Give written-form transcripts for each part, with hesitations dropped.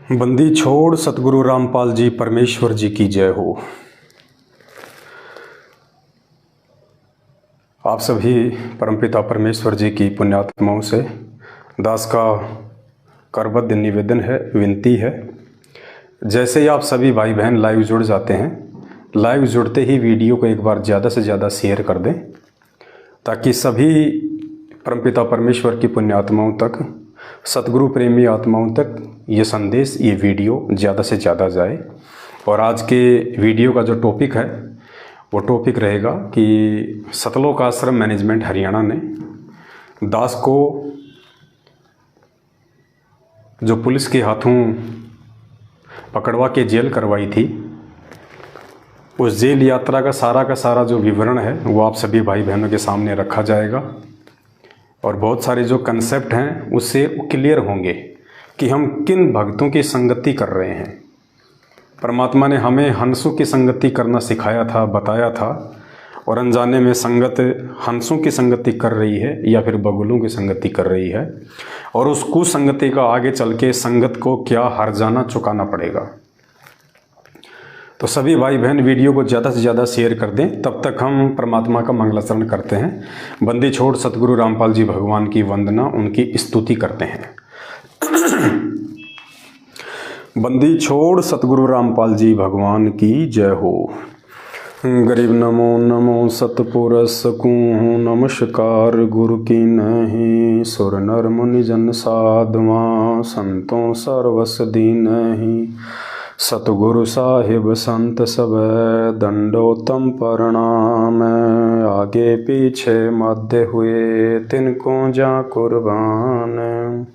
बंदी छोड़ सतगुरु रामपाल जी परमेश्वर जी की जय हो। आप सभी परमपिता परमेश्वर जी की पुण्यात्माओं से दास का करबद्ध निवेदन है, विनती है। जैसे ही आप सभी भाई बहन लाइव जुड़ जाते हैं, लाइव जुड़ते ही वीडियो को एक बार ज़्यादा से ज़्यादा शेयर कर दें ताकि सभी परमपिता परमेश्वर की पुण्यात्माओं तक, सतगुरु प्रेमी आत्माओं तक ये संदेश, ये वीडियो ज़्यादा से ज़्यादा जाए। और आज के वीडियो का जो टॉपिक है वो टॉपिक रहेगा कि सतलोक आश्रम मैनेजमेंट हरियाणा ने दास को जो पुलिस के हाथों पकड़वा के जेल करवाई थी, उस जेल यात्रा का सारा जो विवरण है वो आप सभी भाई बहनों के सामने रखा जाएगा। और बहुत सारे जो कंसेप्ट हैं उससे क्लियर होंगे कि हम किन भक्तों की संगति कर रहे हैं। परमात्मा ने हमें हंसों की संगति करना सिखाया था, बताया था, और अनजाने में संगत हंसों की संगति कर रही है या फिर बगुलों की संगति कर रही है, और उस कुसंगति का आगे चल के संगत को क्या हर्जाना चुकाना पड़ेगा। तो सभी भाई बहन वीडियो को ज़्यादा से ज़्यादा शेयर कर दें। तब तक हम परमात्मा का मंगलाचरण करते हैं। बंदी छोड़ सतगुरु रामपाल जी भगवान की वंदना, उनकी स्तुति करते हैं। बंदी छोड़ सतगुरु रामपाल जी भगवान की जय हो। गरीब नमो नमो सतपुरुष को नमस्कार गुरु की नहीं, सुर नर मुनि जन साधुआ संतों सर्वस दीन ही। सतगुरु साहिब संत सब दंडोतम प्रणाम, आगे पीछे मध्य हुए तिनको जा कुर्बान।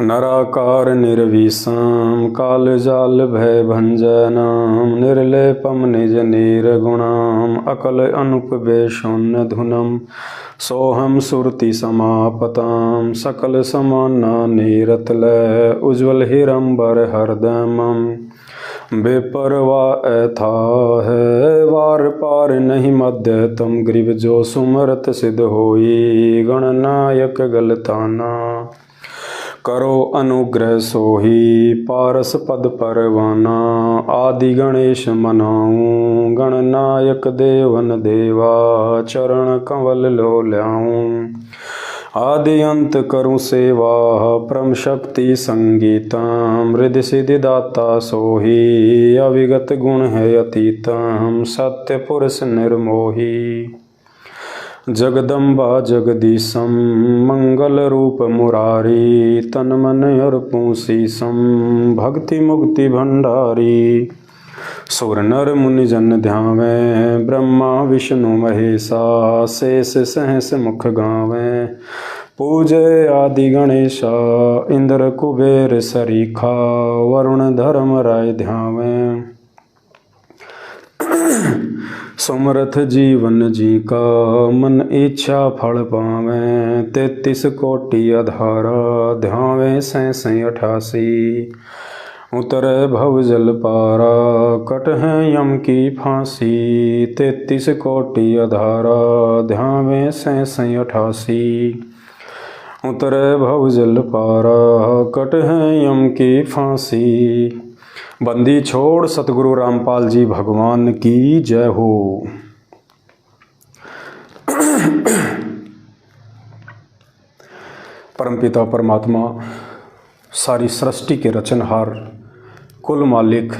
नराकार निर्विषम काल जाल भय भंजनम, निर्लेपम निज निर्गुणम अकल अनुपवे शून्य धुनम। सोहम सुरति समापताम सकल समाना नीरतलय, उज्ज्वल हिरंबर हरदमम। बेपरवा ऐथा है वार पार नहीं मध्य तम, ग्रीव जो सुमरत सिद्ध होई गणनायक गलताना। करो अनुग्रह सोही पारस पद परवाना, आदि गणेश मनाऊं गणनायक देवन देवा, चरण कंवल लो ल्याऊं। आदि अंत करूं सेवा परम शक्ति संगीतम, रिद्धि सिद्धि दाता सोही अविगत गुण है अतीतम, सत्य पुरुष निर्मोही। जगदम्बा जगदीशम मंगल रूप मुरारी, तन मन अर्पूं शीशम भक्ति मुक्ति भंडारी। सुर नर मुनि जन ध्यावें ब्रह्मा विष्णु महेशा, शेष सहस मुख गावें। पूजे आदि गणेशा इंद्र कुबेर सरीखा, वरुण धर्म राय ध्यावें। समर्थ जीवन जी का मन इच्छा फल पावें, 33 कोटि अधारा ध्यावें 88। उतरे भव जल पारा कट है यम की फांसी, 33 कोटि अधारा ध्यावें 88। उतरे भव जल पारा कट है यम की फांसी। बंदी छोड़ सतगुरु रामपाल जी भगवान की जय हो। परमपिता परमात्मा, सारी सृष्टि के रचनहार, कुल मालिक,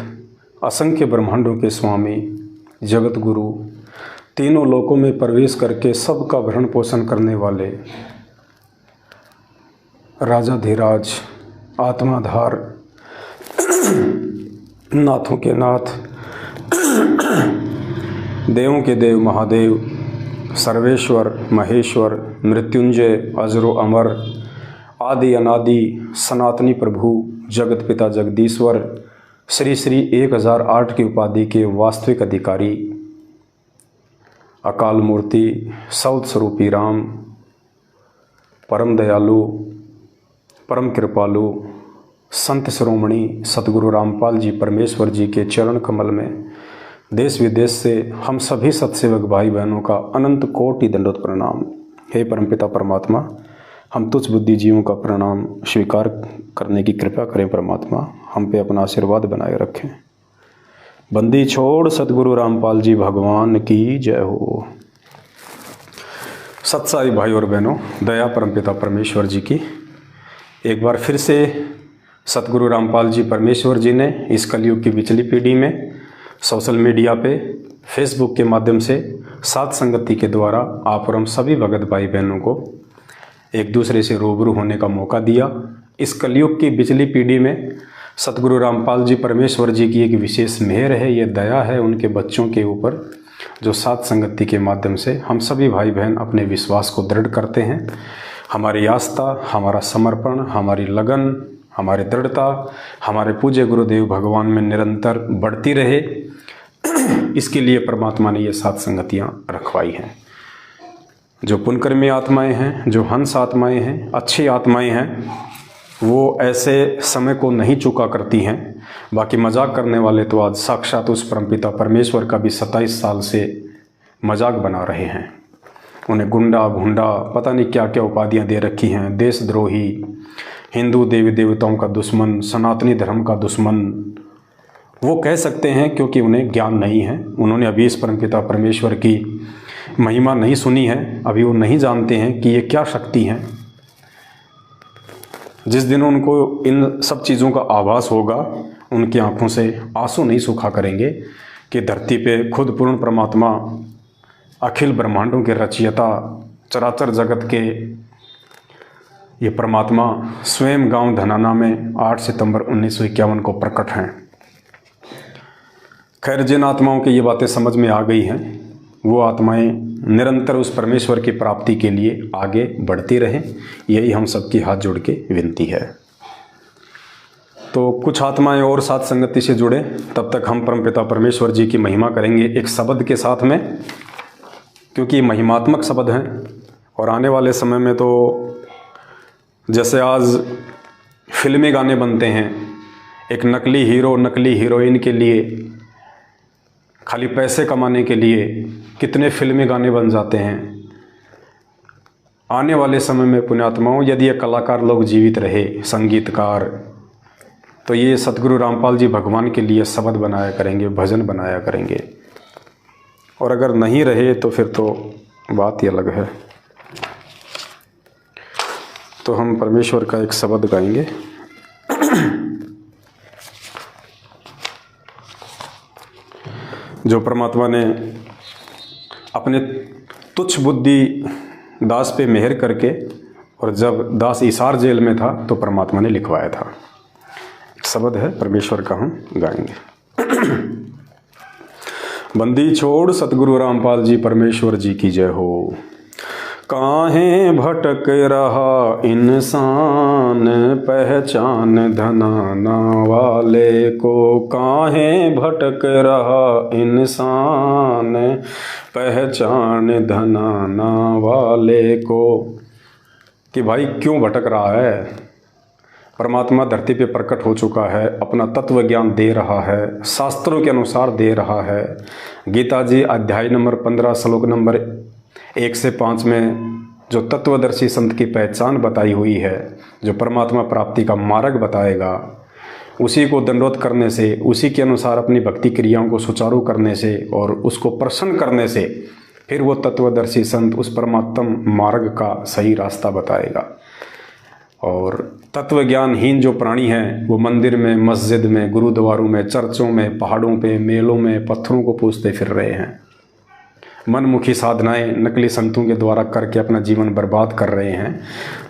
असंख्य ब्रह्मांडों के स्वामी, जगत गुरु, तीनों लोकों में प्रवेश करके सबका भरण पोषण करने वाले राजाधिराज, आत्माधार, नाथों के नाथ, देवों के देव महादेव, सर्वेश्वर महेश्वर, मृत्युंजय, अजरो अमर, आदि अनादि सनातनी प्रभु, जगत पिता जगदीश्वर, श्री श्री 1008 की उपाधि के वास्तविक अधिकारी, अकाल मूर्ति, सौत स्वरूपी राम, परम दयालु, परम कृपालु, संत शिरोमणि सतगुरु रामपाल जी परमेश्वर जी के चरण कमल में देश विदेश से हम सभी सत्सेवक भाई बहनों का अनंत कोटि दंडोत प्रणाम। हे परमपिता परमात्मा, हम तुच्छ बुद्धिजीवों का परिणाम स्वीकार करने की कृपा करें परमात्मा, हम पे अपना आशीर्वाद बनाए रखें। बंदी छोड़ सतगुरु रामपाल जी भगवान की जय हो। सत्साई भाई और बहनों, दया परमपिता परमेश्वर जी की एक बार फिर से सतगुरु रामपाल जी परमेश्वर जी ने इस कलयुग की बिचली पीढ़ी में सोशल मीडिया पे फेसबुक के माध्यम से सात संगति के द्वारा आप और हम सभी भगत भाई बहनों को एक दूसरे से रूबरू होने का मौका दिया। इस कलयुग की बिचली पीढ़ी में सतगुरु रामपाल जी परमेश्वर जी की एक विशेष मेहर है, ये दया है उनके बच्चों के ऊपर, जो सात संगति के माध्यम से हम सभी भाई बहन अपने विश्वास को दृढ़ करते हैं। हमारी आस्था, हमारा समर्पण, हमारी लगन, हमारी दृढ़ता हमारे पूज्य गुरुदेव भगवान में निरंतर बढ़ती रहे, इसके लिए परमात्मा ने ये सात संगतियाँ रखवाई हैं। जो पुण्यकर्मी आत्माएं हैं, जो हंस आत्माएं हैं, अच्छी आत्माएं हैं, वो ऐसे समय को नहीं चुका करती हैं। बाकी मजाक करने वाले तो आज साक्षात उस परमपिता परमेश्वर का भी 27 साल से मजाक बना रहे हैं। उन्हें गुंडा भुंडा पता नहीं क्या क्या उपाधियां दे रखी हैं, देशद्रोही, हिंदू देवी देवताओं का दुश्मन, सनातनी धर्म का दुश्मन। वो कह सकते हैं क्योंकि उन्हें ज्ञान नहीं है, उन्होंने अभी इस परमपिता परमेश्वर की महिमा नहीं सुनी है, अभी वो नहीं जानते हैं कि ये क्या शक्ति हैं। जिस दिन उनको इन सब चीज़ों का आभास होगा, उनकी आंखों से आंसू नहीं सूखा करेंगे कि धरती पे खुद पूर्ण परमात्मा, अखिल ब्रह्मांडों के रचयिता, चराचर जगत के ये परमात्मा स्वयं गांव धनाना में 8 सितंबर 1951 को प्रकट हैं। खैर, जिन आत्माओं की ये बातें समझ में आ गई हैं, वो आत्माएं निरंतर उस परमेश्वर की प्राप्ति के लिए आगे बढ़ती रहें, यही हम सबकी हाथ जोड़ के विनती है। तो कुछ आत्माएं और साथ संगति से जुड़े, तब तक हम परमपिता परमेश्वर जी की महिमा करेंगे एक शब्द के साथ में, क्योंकि महिमात्मक शब्द हैं। और आने वाले समय में तो जैसे आज फिल्मी गाने बनते हैं, एक नकली हीरो नकली हीरोइन के लिए, खाली पैसे कमाने के लिए कितने फिल्मी गाने बन जाते हैं। आने वाले समय में पुण्यात्माओं, यदि ये कलाकार लोग जीवित रहे, संगीतकार, तो ये सतगुरु रामपाल जी भगवान के लिए शब्द बनाया करेंगे, भजन बनाया करेंगे। और अगर नहीं रहे तो फिर तो बात ही अलग है। तो हम परमेश्वर का एक शब्द गाएंगे। जो परमात्मा ने अपने तुच्छ बुद्धि दास पे मेहर करके, और जब दास इसार जेल में था तो परमात्मा ने लिखवाया था। एक शब्द है परमेश्वर का, हम गाएंगे। बंदी छोड़ सतगुरु रामपाल जी परमेश्वर जी की जय हो। काहे भटक रहा इंसान, पहचान धनाना वाले को। काहे भटक रहा इंसान, पहचान धनाना वाले को। कि भाई क्यों भटक रहा है? परमात्मा धरती पे प्रकट हो चुका है, अपना तत्व ज्ञान दे रहा है, शास्त्रों के अनुसार दे रहा है। गीता जी अध्याय नंबर 15 श्लोक नंबर 1 से 5 में जो तत्वदर्शी संत की पहचान बताई हुई है, जो परमात्मा प्राप्ति का मार्ग बताएगा, उसी को दंडवत करने से, उसी के अनुसार अपनी भक्ति क्रियाओं को सुचारू करने से और उसको प्रसन्न करने से फिर वो तत्वदर्शी संत उस परमात्म मार्ग का सही रास्ता बताएगा। और तत्व ज्ञानहीन जो प्राणी हैं, वो मंदिर में, मस्जिद में, गुरुद्वारों में, चर्चों में, पहाड़ों पे, मेलों में पत्थरों को पूजते फिर रहे हैं। मनमुखी साधनाएं नकली संतों के द्वारा करके अपना जीवन बर्बाद कर रहे हैं।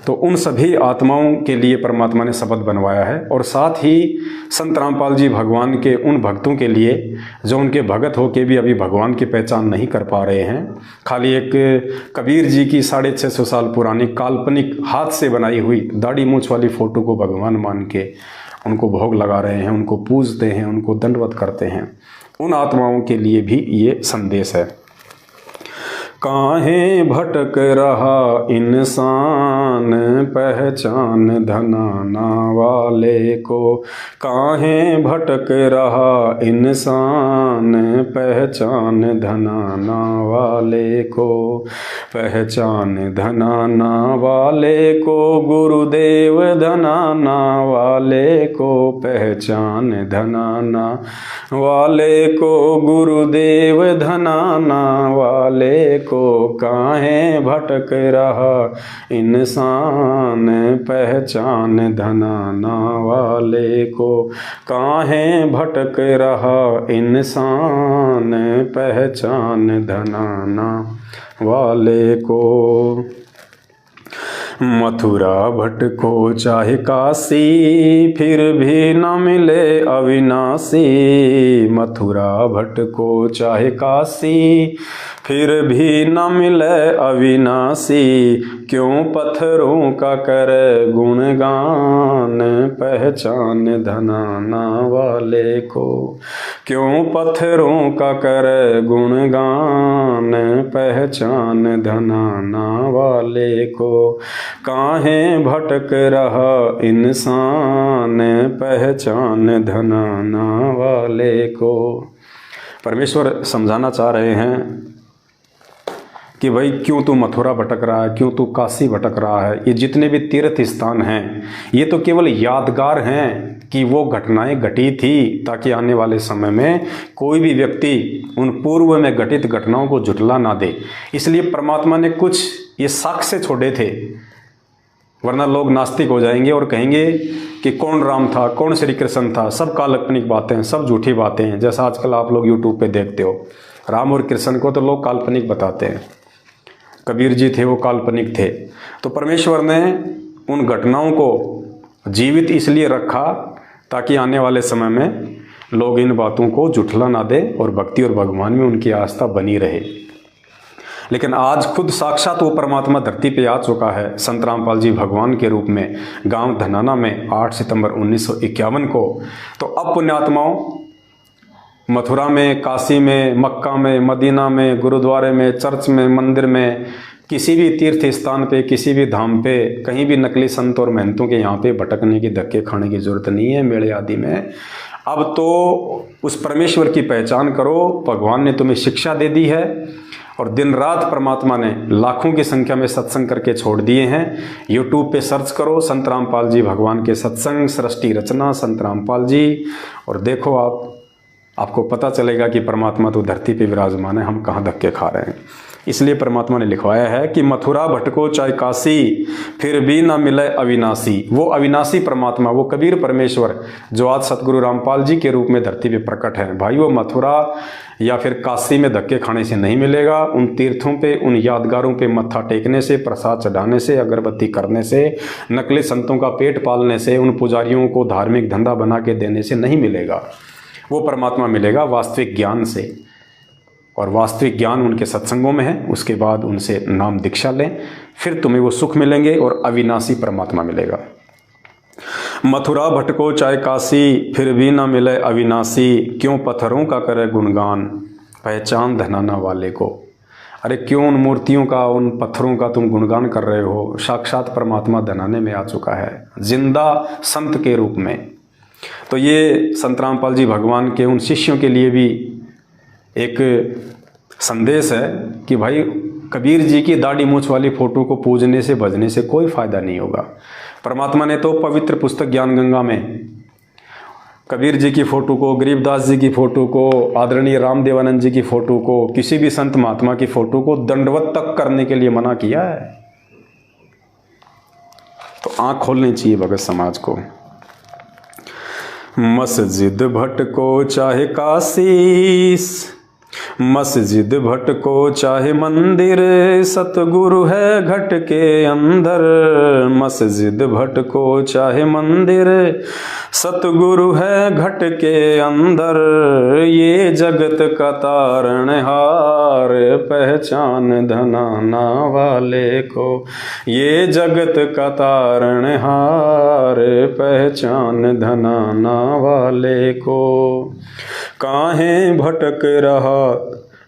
तो उन सभी आत्माओं के लिए परमात्मा ने शब्द बनवाया है। और साथ ही संत रामपाल जी भगवान के उन भक्तों के लिए जो उनके भगत होके भी अभी भगवान की पहचान नहीं कर पा रहे हैं, खाली एक कबीर जी की 650 साल पुरानी काल्पनिक हाथ से बनाई हुई दाढ़ी मूंछ वाली फ़ोटो को भगवान मान के उनको भोग लगा रहे हैं, उनको पूजते हैं, उनको दंडवत करते हैं, उन आत्माओं के लिए भी ये संदेश है। काहे भटक रहा इंसान पहचान धनाना वाले को। काहे भटक रहा इंसान पहचान धनाना वाले को। पहचान धनाना वाले को गुरुदेव धनाना वाले को। पहचान धनाना वाले को गुरुदेव धनाना वाले को। काहे भटक रहा इंसान पहचान धनाना वाले को। काहे भटक रहा इंसान पहचान धनाना वाले को। मथुरा भटको चाहे काशी फिर भी न मिले अविनाशी। मथुरा भटको चाहे काशी फिर भी न मिले अविनाशी। क्यों पत्थरों का कर गुणगान पहचान धनाना वाले को। क्यों पत्थरों का कर गुणगान पहचान धनाना वाले को। काहे भटक रहा इंसान पहचान धनाना वाले को। परमेश्वर समझाना चाह रहे हैं कि भाई क्यों तू मथुरा भटक रहा है, क्यों तू काशी भटक रहा है। ये जितने भी तीर्थ स्थान हैं ये तो केवल यादगार हैं कि वो घटनाएं घटी थी, ताकि आने वाले समय में कोई भी व्यक्ति उन पूर्व में घटित घटनाओं को झुठला ना दे। इसलिए परमात्मा ने कुछ ये साक्ष्य छोड़े थे, वरना लोग नास्तिक हो जाएंगे और कहेंगे कि कौन राम था, कौन श्री कृष्ण था, सब काल्पनिक बातें, सब झूठी बातें हैं। जैसा आजकल आप लोग यूट्यूब पे देखते हो, राम और कृष्ण को तो लोग काल्पनिक बताते हैं, कबीर जी थे वो काल्पनिक थे। तो परमेश्वर ने उन घटनाओं को जीवित इसलिए रखा ताकि आने वाले समय में लोग इन बातों को झुठला ना दे और भक्ति और भगवान में उनकी आस्था बनी रहे। लेकिन आज खुद साक्षात वो परमात्मा धरती पे आ चुका है संत रामपाल जी भगवान के रूप में गांव धनाना में 8 सितंबर 1951 को। तो अब पुण्यात्माओं मथुरा में, काशी में, मक्का में, मदीना में, गुरुद्वारे में, चर्च में, मंदिर में, किसी भी तीर्थ स्थान पे, किसी भी धाम पे कहीं भी नकली संत और महंतों के यहाँ पे भटकने की, धक्के खाने की जरूरत नहीं है मेले आदि में। अब तो उस परमेश्वर की पहचान करो। भगवान ने तुम्हें शिक्षा दे दी है और दिन रात परमात्मा ने लाखों की संख्या में सत्संग करके छोड़ दिए हैं। यूट्यूब पे सर्च करो संत रामपाल जी भगवान के सत्संग, सृष्टि रचना संत रामपाल जी, और देखो आपको पता चलेगा कि परमात्मा तो धरती पे विराजमान है, हम कहाँ धक्के खा रहे हैं। इसलिए परमात्मा ने लिखवाया है कि मथुरा भटको चाहे काशी फिर भी ना मिले अविनाशी। वो अविनाशी परमात्मा, वो कबीर परमेश्वर जो आज सतगुरु रामपाल जी के रूप में धरती पे प्रकट है, भाई वो मथुरा या फिर काशी में धक्के खाने से नहीं मिलेगा। उन तीर्थों पे, उन यादगारों पे मत्था टेकने से, प्रसाद चढ़ाने से, अगरबत्ती करने से, नकली संतों का पेट पालने से, उन पुजारियों को धार्मिक धंधा बना के देने से नहीं मिलेगा। वो परमात्मा मिलेगा वास्तविक ज्ञान से, और वास्तविक ज्ञान उनके सत्संगों में है। उसके बाद उनसे नाम दीक्षा लें, फिर तुम्हें वो सुख मिलेंगे और अविनाशी परमात्मा मिलेगा। मथुरा भटको चाहे काशी फिर भी ना मिले अविनाशी। क्यों पत्थरों का करे गुणगान पहचान धनाना वाले को। अरे क्यों उन मूर्तियों का, उन पत्थरों का तुम गुणगान कर रहे हो। साक्षात परमात्मा धनाने में आ चुका है जिंदा संत के रूप में। तो ये संत रामपाल जी भगवान के उन शिष्यों के लिए भी एक संदेश है कि भाई कबीर जी की दाढ़ी मूछ वाली फोटो को पूजने से, भजने से कोई फायदा नहीं होगा। परमात्मा ने तो पवित्र पुस्तक ज्ञान गंगा में कबीर जी की फोटो को, गरीबदास जी की फोटो को, आदरणीय रामदेवानंद जी की फोटो को, किसी भी संत महात्मा की फोटो को दंडवत तक करने के लिए मना किया है। तो आंख खोलनी चाहिए भगत समाज को। मस्जिद भटको चाहे काशीस, मस्जिद भटको चाहे मंदिर, सतगुरु है घट के अंदर। मस्जिद भटको चाहे मंदिर, सतगुरु है घट के अंदर। ये जगत का तारणहार पहचान धनाना वाले को। ये जगत का तारणहार पहचान धनाना वाले को। काहे भटक रहा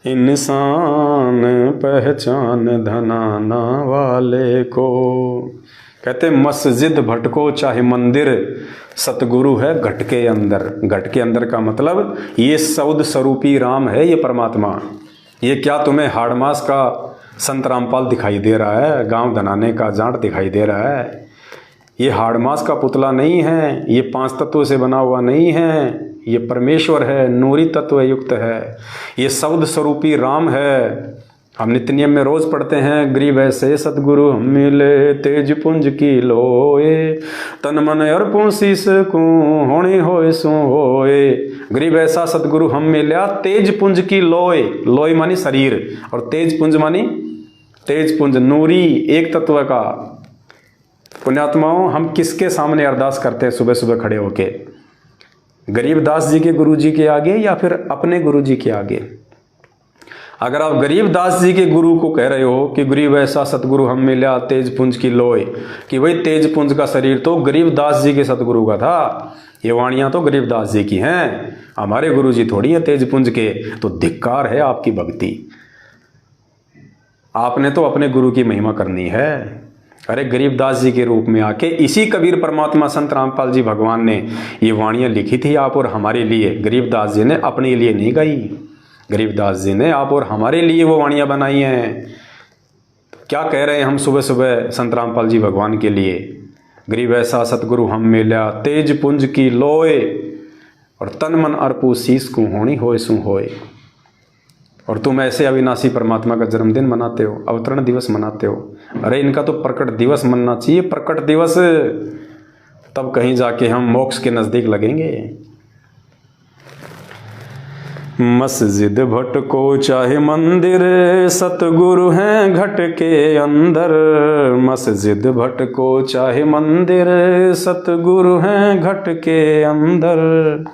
इंसान पहचान धनाना वाले को। कहते मस्जिद भटको चाहे मंदिर, सतगुरु है घट के अंदर। घट के अंदर का मतलब ये सौद स्वरूपी राम है, ये परमात्मा। ये क्या तुम्हें हाड़ मास का संत रामपाल दिखाई दे रहा है, गांव धनाने का जाट दिखाई दे रहा है? ये हाड़ मास का पुतला नहीं है, ये 5 तत्वों से बना हुआ नहीं है, ये परमेश्वर है, नूरी तत्व युक्त है, ये शब्द स्वरूपी राम है। हम नित्य नियम में रोज पढ़ते हैं, गरीब ऐसे सतगुरु हम मिले, तेज पुंज की लोए, तन मन अर्पुं शीस को होने होए सो होए। गरीब ऐसा सतगुरु हम मिला, तेज पुंज की लोए, लोई मानी शरीर और तेज पुंज मानी तेज पुंज, नूरी एक तत्व का। पुण्यात्माओं, हम किसके सामने अरदास करते हैं सुबह सुबह खड़े होके? गरीबदास जी के गुरु जी के आगे या फिर अपने गुरु जी के आगे? अगर आप गरीबदास जी के गुरु को कह रहे हो कि गरीब ऐसा सतगुरु हम मिला, तेज पुंज की लोय, कि भाई तेज पुंज का शरीर तो गरीबदास जी के सतगुरु का था, ये वाणियां तो गरीबदास जी की हैं, हमारे गुरु जी थोड़ी है तेज पुंज के। तो धिक्कार है आपकी भक्ति। आपने तो अपने गुरु की महिमा करनी है। अरे गरीबदास जी के रूप में आके इसी कबीर परमात्मा संत रामपाल जी भगवान ने ये वाणियां लिखी थी आप और हमारे लिए। गरीबदास जी ने अपने लिए नहीं गाई, गरीबदास जी ने आप और हमारे लिए वो वाणियां बनाई हैं। तो क्या कह रहे हैं हम सुबह सुबह संत रामपाल जी भगवान के लिए? गरीब ऐसा सतगुरु हम मिला, तेज पुंज की लोए, और तन मन अर्पू शीस को होनी होए सु होए। और तुम ऐसे अविनाशी परमात्मा का जन्मदिन मनाते हो, अवतरण दिवस मनाते हो। अरे इनका तो प्रकट दिवस मनना चाहिए, प्रकट दिवस, तब कहीं जाके हम मोक्ष के नजदीक लगेंगे। मस्जिद भटको चाहे मंदिर, सतगुरु हैं घट के अंदर। मस्जिद भटको चाहे मंदिर, सतगुरु हैं घट के अंदर।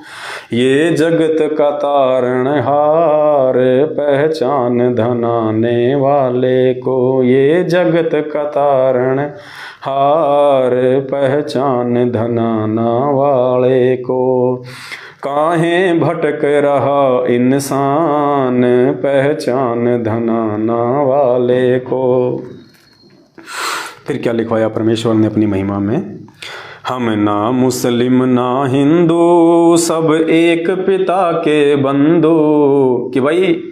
ये जगत का तारण हार, पहचान धनाने वाले को। ये जगत का तारण हार, पहचान धनाना वाले को। काहे भटक रहा इंसान, पहचान धनाना वाले को। फिर क्या लिखवाया परमेश्वर ने अपनी महिमा में? हम ना मुस्लिम ना हिंदू, सब एक पिता के बंधु। कि भाई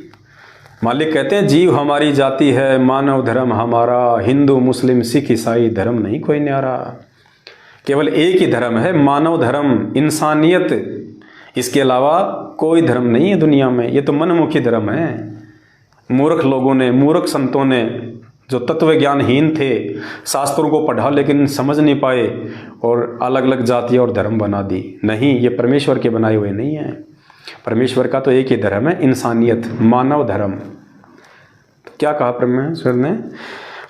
मालिक कहते हैं जीव हमारी जाति है, मानव धर्म हमारा, हिंदू मुस्लिम सिख ईसाई धर्म नहीं कोई न्यारा। केवल एक ही धर्म है, मानव धर्म, इंसानियत। इसके अलावा कोई धर्म नहीं है दुनिया में। ये तो मनमुखी धर्म है। मूर्ख लोगों ने, मूर्ख संतों ने, जो तत्व ज्ञानहीन थे, शास्त्रों को पढ़ा लेकिन समझ नहीं पाए और अलग अलग जातियाँ और धर्म बना दी। नहीं, ये परमेश्वर के बनाए हुए नहीं है। परमेश्वर का तो एक ही धर्म है, इंसानियत, मानव धर्म। तो क्या कहा परमेश्वर ने?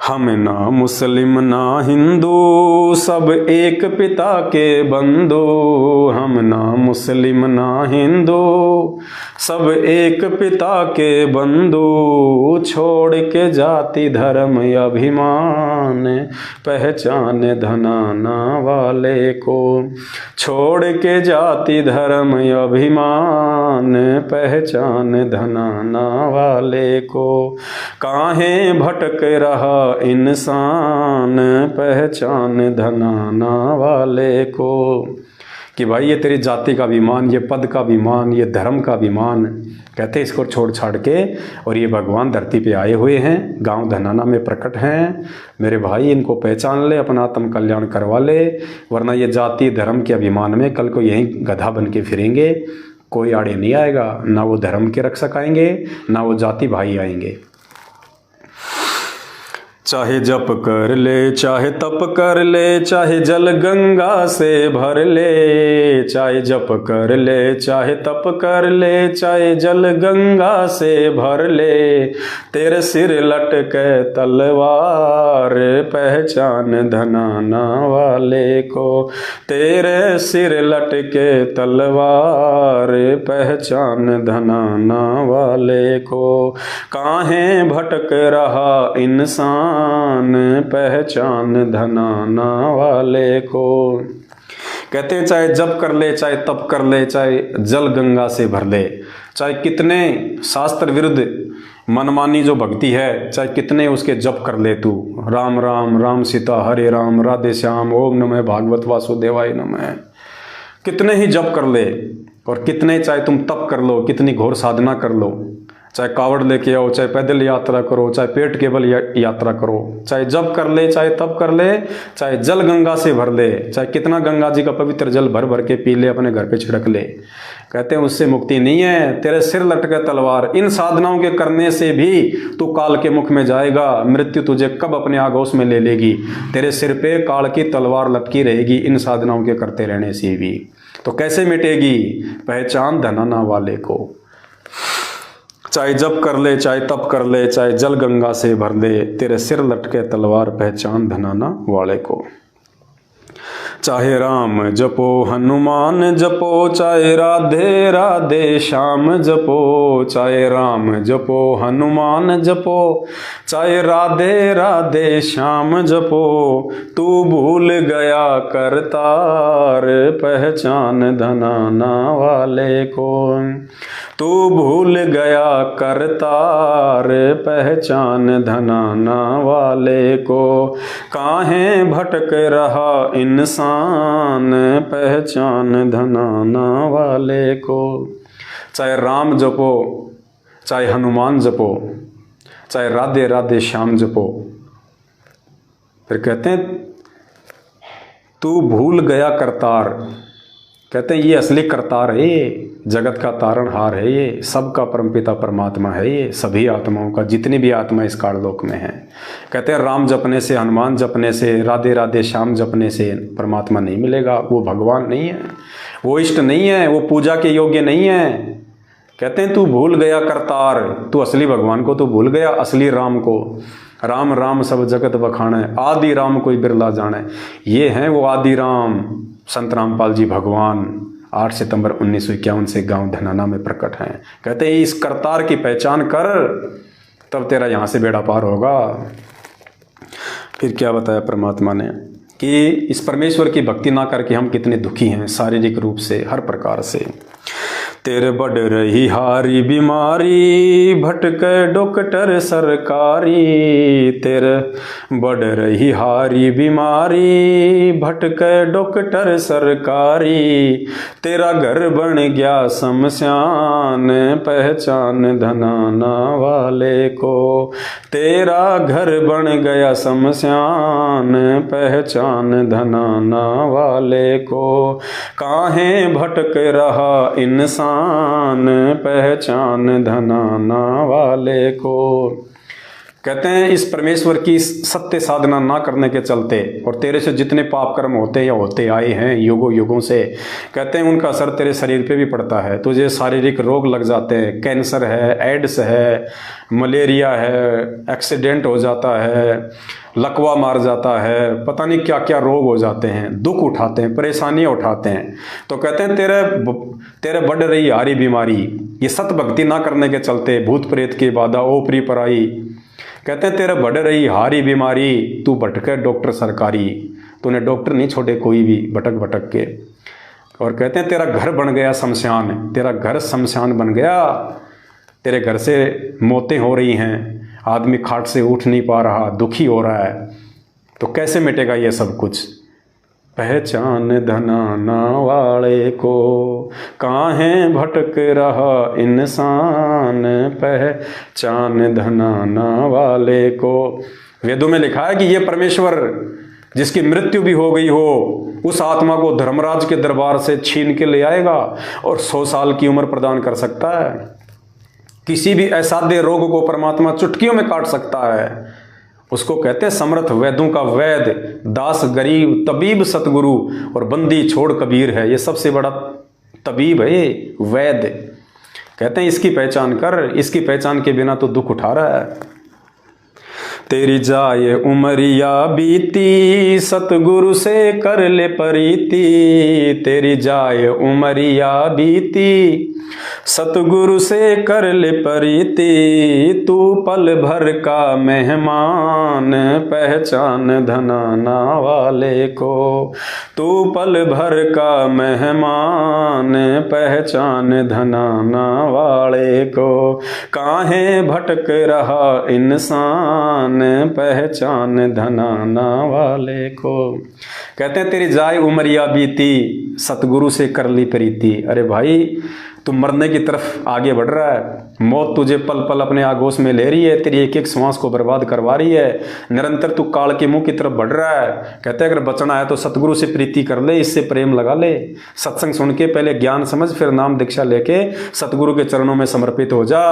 हम ना मुस्लिम ना हिंदू, सब एक पिता के बंधु। हम ना मुस्लिम ना हिंदू, सब एक पिता के बंधु। छोड़ के जाति धर्म अभिमान, पहचान धनाना वाले को। छोड़ के जाति धर्म अभिमान, पहचान धनाना वाले को। काहे भटक रहा इंसान, पहचान धनाना वाले को। कि भाई ये तेरी जाति का अभिमान, ये पद का अभिमान, ये धर्म का अभिमान, कहते इसको छोड़ छाड़ के, और ये भगवान धरती पे आए हुए हैं, गांव धनाना में प्रकट हैं। मेरे भाई इनको पहचान ले, अपना आत्म कल्याण करवा ले, वरना ये जाति धर्म के अभिमान में कल को यहीं गधा बन के फिरेंगे। कोई आड़े नहीं आएगा, ना वो धर्म के रक्षक आएंगे, ना वो जाति भाई आएंगे। चाहे जप कर ले, चाहे तप कर ले, चाहे जल गंगा से भर ले। चाहे जप कर ले, चाहे तप कर ले, चाहे जल गंगा से भर ले। तेरे सिर लटके तलवार, पहचान धनाना वाले को। तेरे सिर लटके तलवार, पहचान धनाना वाले को। काहे भटक रहा इंसान, पहचान धनाना वाले को। कहते हैं चाहे जप कर ले, चाहे तप कर ले, चाहे जल गंगा से भर ले, चाहे कितने शास्त्र विरुद्ध मनमानी जो भक्ति है, चाहे कितने उसके जप कर ले तू, राम राम राम सीता हरे राम राधे श्याम ओम नमः भागवत वासुदेवाय नमः, कितने ही जप कर ले, और कितने चाहे तुम तप कर लो, कितनी घोर साधना कर लो, चाहे कावड़ लेके आओ, चाहे पैदल यात्रा करो, चाहे पेट केवल यात्रा करो, चाहे जप कर ले, चाहे तप कर ले, चाहे जल गंगा से भर ले, चाहे कितना गंगा जी का पवित्र जल भर भर के पी ले, अपने घर पे छिड़क ले, कहते हैं उससे मुक्ति नहीं है। तेरे सिर लटके तलवार, इन साधनाओं के करने से भी तू काल के मुख में जाएगा, मृत्यु तुझे कब अपने आगोश में ले लेगी, तेरे सिर पे काल की तलवार लटकी रहेगी इन साधनाओं के करते रहने से भी। तो कैसे मिटेगी? पहचान धनाना वाले को, चाहे जप कर ले, चाहे तप कर ले, चाहे जल गंगा से भर ले, तेरे सिर लटके तलवार पहचान धनाना वाले को। चाहे राम जपो हनुमान जपो, चाहे राधे राधे श्याम जपो, चाहे राम जपो हनुमान जपो, चाहे राधे राधे श्याम जपो, तू भूल गया करतार पहचान धनाना वाले को, तू भूल गया करतार पहचान धनाना वाले को, काहे भटक रहा इंसान पहचान धनाना वाले को। चाहे राम जपो, चाहे हनुमान जपो, चाहे राधे राधे श्याम जपो, फिर कहते हैं तू भूल गया करतार, कहते हैं ये असली करतार है, ये जगत का तारणहार है, ये सबका परमपिता परमात्मा है, ये सभी आत्माओं का, जितनी भी आत्मा इस काललोक में है। कहते हैं राम जपने से, हनुमान जपने से, राधे राधे श्याम जपने से परमात्मा नहीं मिलेगा, वो भगवान नहीं है, वो इष्ट नहीं है, वो पूजा के योग्य नहीं है। कहते हैं तू भूल गया करतार, तू असली भगवान को तो भूल गया, असली राम को। राम राम सब जगत बखाने, आदि राम कोई बिरला जाने, ये हैं वो आदि राम संत रामपाल जी भगवान 8 सितंबर 1951 से गांव धनाना में प्रकट हैं। कहते हैं इस करतार की पहचान कर, तब तेरा यहाँ से बेड़ा पार होगा। फिर क्या बताया परमात्मा ने कि इस परमेश्वर की भक्ति ना करके हम कितने दुखी हैं, शारीरिक रूप से, हर प्रकार से। तेरे बढ़ रही हारी बीमारी, भटके डॉक्टर सरकारी, तेरे बढ़ रही हारी बीमारी, भटके डॉक्टर सरकारी, तेरा घर बन गया शमशान पहचान धनाना वाले को, तेरा घर बन गया शमशान पहचान धनाना वाले को, काहे भटक रहा इंसान पहचान धनाना वाले को। कहते हैं इस परमेश्वर की सत्य साधना ना करने के चलते, और तेरे से जितने पाप कर्म होते या होते आए हैं युगों युगों से, कहते हैं उनका असर तेरे शरीर पे भी पड़ता है। तुझे शारीरिक रोग लग जाते हैं, कैंसर है, एड्स है, मलेरिया है, एक्सीडेंट हो जाता है, लकवा मार जाता है, पता नहीं क्या क्या रोग हो जाते हैं, दुख उठाते हैं, परेशानियां उठाते हैं। तो कहते हैं तेरे बढ़ रही हारी बीमारी, ये सत भक्ति ना करने के चलते, भूत प्रेत की बाधा, ओपरी पराई, कहते हैं तेरे बढ़ रही हारी बीमारी, तू भटके डॉक्टर सरकारी, तूने डॉक्टर नहीं छोड़े कोई भी, भटक भटक के। और कहते हैं तेरा घर बन गया शमशान, तेरा घर शमशान बन गया, तेरे घर से मौतें हो रही हैं, आदमी खाट से उठ नहीं पा रहा, दुखी हो रहा है। तो कैसे मिटेगा ये सब कुछ? पहचान धनाना वाले को, काहे भटक रहा इंसान पहचान धनाना वाले को। वेदों में लिखा है कि ये परमेश्वर जिसकी मृत्यु भी हो गई हो, उस आत्मा को धर्मराज के दरबार से छीन के ले आएगा और 100 साल की उम्र प्रदान कर सकता है। किसी भी असाध्य रोग को परमात्मा चुटकियों में काट सकता है। उसको कहते हैं समर्थ वैद्यों का वैद, दास गरीब तबीब सतगुरु, और बंदी छोड़ कबीर है। ये सबसे बड़ा तबीब है ये वैद। कहते हैं इसकी पहचान कर, इसकी पहचान के बिना तो दुख उठा रहा है। तेरी जाए उमरिया बीती, सतगुरु से कर ले प्रीति। तेरी जाए उमरिया बीती, सतगुरु से कर ले प्रीति। तू पल भर का मेहमान, पहचान धनाना वाले को। तू पल भर का मेहमान, पहचान धनाना वाले को। काहे भटक रहा इंसान, पहचान धनाना वाले को। कहते हैं तेरी जाए उमरिया बीती, सतगुरु से कर ली प्रीति। अरे भाई तू मरने की तरफ आगे बढ़ रहा है, मौत तुझे पल पल अपने आगोश में ले रही है, तेरी एक एक श्वास को बर्बाद करवा रही है, निरंतर तू काल के मुंह की तरफ बढ़ रहा है। कहते हैं अगर बचना है तो सतगुरु से प्रीति कर ले, इससे प्रेम लगा ले। सत्संग सुन के पहले ज्ञान समझ, फिर नाम दीक्षा लेके सतगुरु के चरणों में समर्पित हो जा,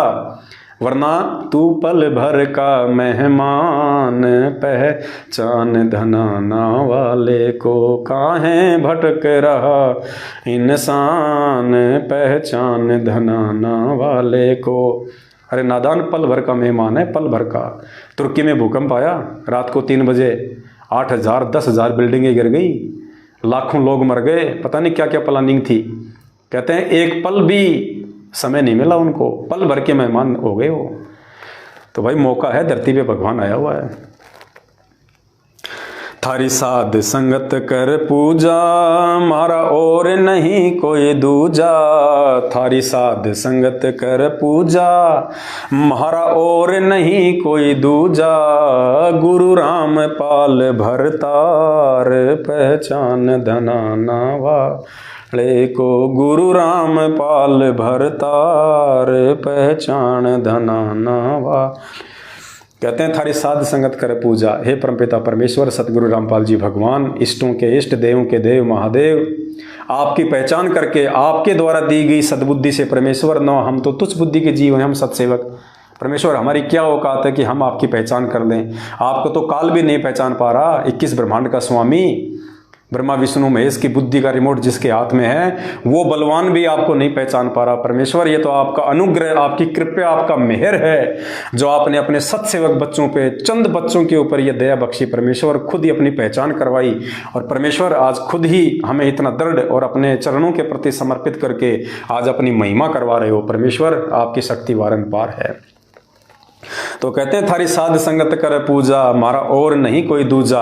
वरना तू पल भर का मेहमान, पहचान धनाना वाले को। काहे भटक रहा इंसान, पहचान धनाना वाले को। अरे नादान पल भर का मेहमान है, पल भर का। तुर्की में भूकंप आया रात को 3 बजे, 8,000 10,000 बिल्डिंगें गिर गई, लाखों लोग मर गए, पता नहीं क्या क्या प्लानिंग थी। कहते हैं एक पल भी समय नहीं मिला उनको, पल भर के मेहमान हो गए वो। तो भाई मौका है, धरती पे भगवान आया हुआ है। थारी साध संगत कर पूजा, मारा और नहीं कोई दूजा। थारी साध संगत कर पूजा, मारा और नहीं कोई दूजा। गुरु राम पाल भरतार, पहचान धनाना वाले को। गुरु राम पाल भरतार, पहचान धनाना वाले। कहते हैं थारी साध संगत कर पूजा। हे परमपिता परमेश्वर सतगुरु रामपाल जी भगवान, इष्टों के इष्ट, देवों के देव महादेव, आपकी पहचान करके आपके द्वारा दी गई सद्बुद्धि से परमेश्वर, न हम तो तुच्छ बुद्धि के जीव हैं, हम सत्सेवक। परमेश्वर हमारी क्या औकात है कि हम आपकी पहचान कर लें। आपको तो काल भी नहीं पहचान पा रहा, 21 ब्रह्मांड का स्वामी, ब्रह्मा विष्णु महेश की बुद्धि का रिमोट जिसके हाथ में है, वो बलवान भी आपको नहीं पहचान पा रहा। परमेश्वर ये तो आपका अनुग्रह, आपकी कृपा, आपका मेहर है, जो आपने अपने सत्सेवक बच्चों पे, चंद बच्चों के ऊपर ये दया बख्शी। परमेश्वर खुद ही अपनी पहचान करवाई, और परमेश्वर आज खुद ही हमें इतना दृढ़ और अपने चरणों के प्रति समर्पित करके आज अपनी महिमा करवा रहे हो। परमेश्वर आपकी शक्ति वारंपार है। तो कहते हैं थारी साध संगत कर पूजा, मारा और नहीं कोई दूजा।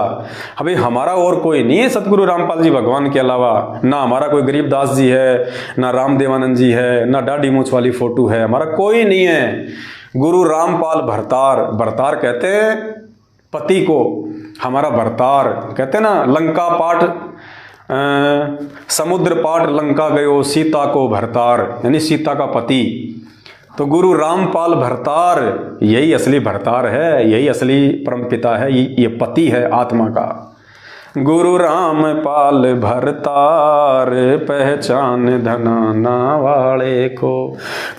अभी हमारा और कोई नहीं है सतगुरु रामपाल जी भगवान के अलावा। ना हमारा कोई गरीबदास जी है, ना रामदेवानंद जी है, ना दाढ़ी मूछ वाली फोटो है, हमारा कोई नहीं है। गुरु रामपाल भरतार, भरतार कहते हैं पति को, हमारा भरतार। कहते हैं ना लंका पाठ, समुद्र पाठ लंका गयो, सीता को भरतार, यानी सीता का पति। तो गुरु रामपाल भरतार यही असली भरतार है, यही असली परमपिता है, ये पति है आत्मा का। गुरु रामपाल भरतार, पहचान धनाना वाले को।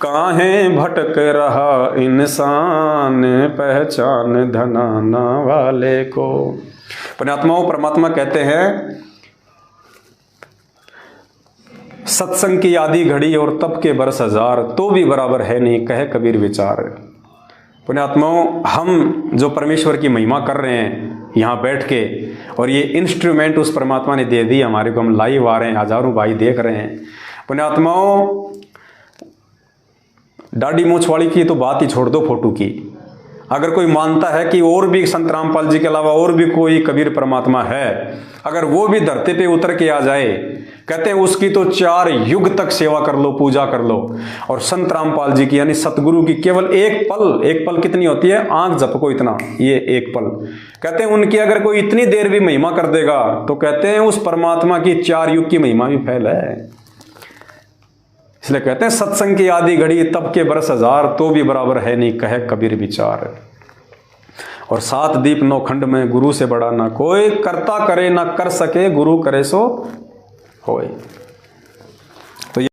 काहे भटक रहा इंसान, पहचान धनाना वाले को। पुण्यात्माओं, परमात्मा कहते हैं सत्संग की आधी घड़ी और तप के बरस हजार, तो भी बराबर है नहीं कहे कबीर विचार। पुण्यात्माओं, हम जो परमेश्वर की महिमा कर रहे हैं यहाँ बैठ के, और ये इंस्ट्रूमेंट उस परमात्मा ने दे दी हमारे को, हम लाइव आ रहे हैं, हजारों भाई देख रहे हैं। पुण्यात्माओं, दाढ़ी मूछ वाली की तो बात ही छोड़ दो, फोटो की। अगर कोई मानता है कि और भी संत रामपाल जी के अलावा और भी कोई कबीर परमात्मा है, अगर वो भी धरती पे उतर के आ जाए, कहते हैं उसकी तो 4 युग तक सेवा कर लो, पूजा कर लो। और संत रामपाल जी की यानी सतगुरु की केवल एक पल कितनी होती है, आंख झपको इतना, ये एक पल। कहते हैं उनकी अगर कोई इतनी देर भी महिमा कर देगा, तो कहते हैं उस परमात्मा की 4 युग की महिमा भी फैल है। इसलिए कहते हैं सत्संग की आधी घड़ी तब के बरस हजार, तो भी बराबर है नहीं कहे कबीर विचार। और 7 दीप 9 खंड में गुरु से बड़ा ना कोई, करता करे ना कर सके, गुरु करे सो होए।